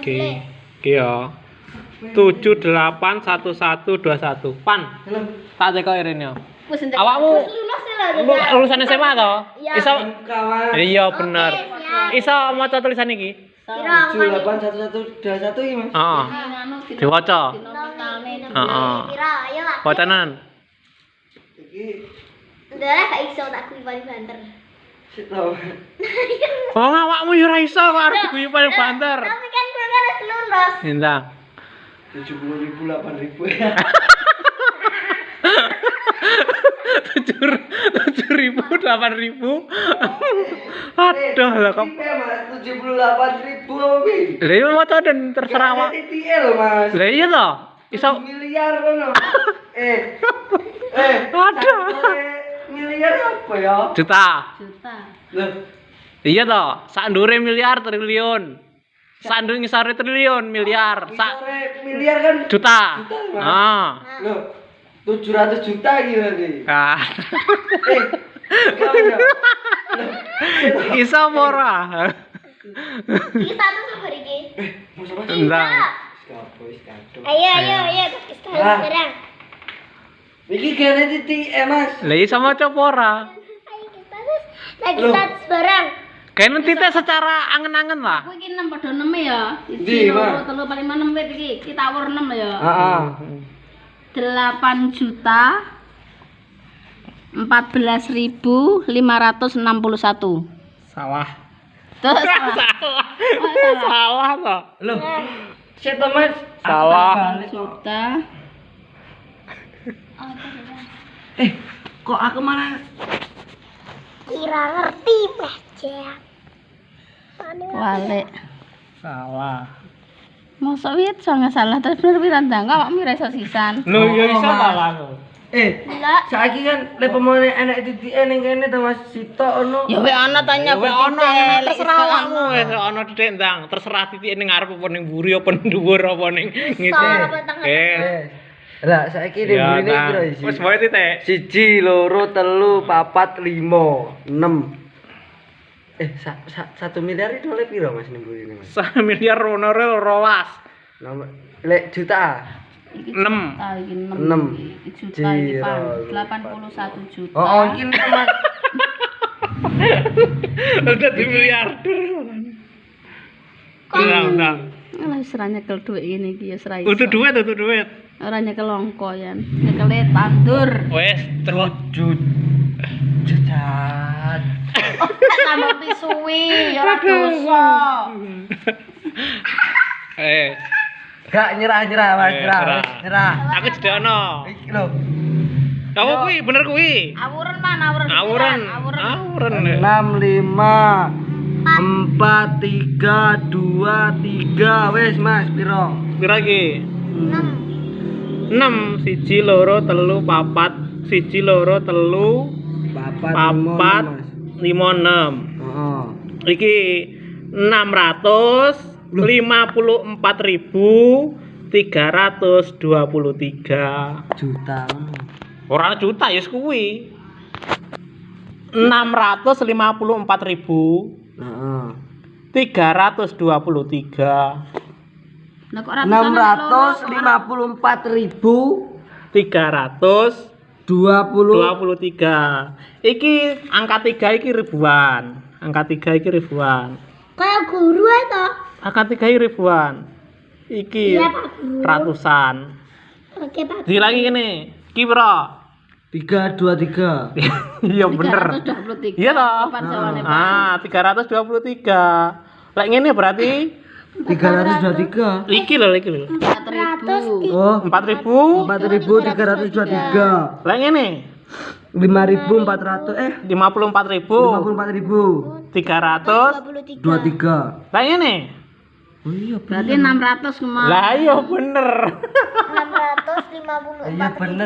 Iki ya. 781121. Pan. Tak teko Irene. Awakmu lulusan SMA to? Iso. Iya bener. Iso maca tulisan iki? 781121 iki, Mas. Heeh. Diwaca. Heeh. Wacanan. Iki ndak gak iso tak kuwi paling banter. sik to. Oh, awakmu yo ora iso kok arep diguyu paling banter. Tapi kan gue harus lulus. Entah. 70.000 8.000. 7.000 8.000. Aduh lah kok. Iya, Mas, 78.000 oke. Lah iya maca dan terserah awak. Titik lho, Mas. Lah iya to. Iso miliar ngono. Aduh. Miliar apa ya? Juta. Loh, Iya to. Sak ndure miliar triliun. Sak ndure ngisore triliun miliar. Sak miliar kan juta. Mas. Ah. Loh, 700 juta iki berarti. Ah. Enggak ya. Iso apa ora? Iki status apa iki? Entah. Ayo, status barang. Iki kene titik Mas. Lah iso maca apa ora? Ayo status. Lagi status barang. Kene titik secara angen-angen lah. Aku iki 6 padha 6 ya. Ndi, 1 Mas? 2 3 4 5 6 wit iki. Kita awur 6 ya. Heeh. 8 juta 14.561. Salah. Terus Salah to. Loh. Sik to, Mas. Salah. juta. Kok aku malah Kira ngerti baca. Walik. Salah. Mosok wit sange salah terus bener piran ndang awakmu ora iso sisan. Lho ya iso Mas. salah to. Enggak. saiki kan lek pemone enek titike ning kene to Mas sitok ono. Ya wis ana tanya Wis ono terserah awakmu wis ono titik ndang, terserah titik ning ngarep apa ning mburi apa ning dhuwur apa ning ngisor. Lah saiki ning Ya, mrene nah. piro isi? Wis wae titik. 1 2 3 4 5 6. Satu miliar itu oleh piro Mas ning mrene Mas? 1 miliar honore 12. Nomor lek juta. 6. Iki 6. Enam. Juta iki Jiro. 81 juta. Oh, iki Mas. Udah di miliarder. Ndang. Lah wis ora nyekel dhuwit ngene iki ya ora iso. Utuh duit. Ora nyekel angka ya. Nyekele tandur. Wes terus Juta. Tambah pisuwi ya ora dosa. Gak nyerah Mas, nyerah. nyerah. Aku jedakno. Iki lho. Kamu kuwi bener kuwi. Awuren man, awuren. Awuren. 6 5 4 3 2 3 wes Mas piro? Pira iki? 6 1 2 3 4 1 2 3 4 5 6. Heeh. Iki 654.323. Juta. Ora juta ya kuwi. 654.323. Heeh. Lah kok ora 654.323. 23. Iki angka 3 iki ribuan. Angka 3 iki ribuan. Kayak guru to. Angka 3 iki ribuan. Iki Iya, Pak Guru. ratusan. Oke, Pak. Di lagi ngene. Ki pira? 323. Iya bener. 323. Iya toh? Kapan jawane, Pak? Ah, 323. Lek ngene berarti 323. iki lho. 4.000. Oh, 4.000. 4.323. Lek ngene 5.400 54.300. 53. Lek ngene. Oh iya, Berarti 600 kemana? Lah iya bener. 654. iya bener.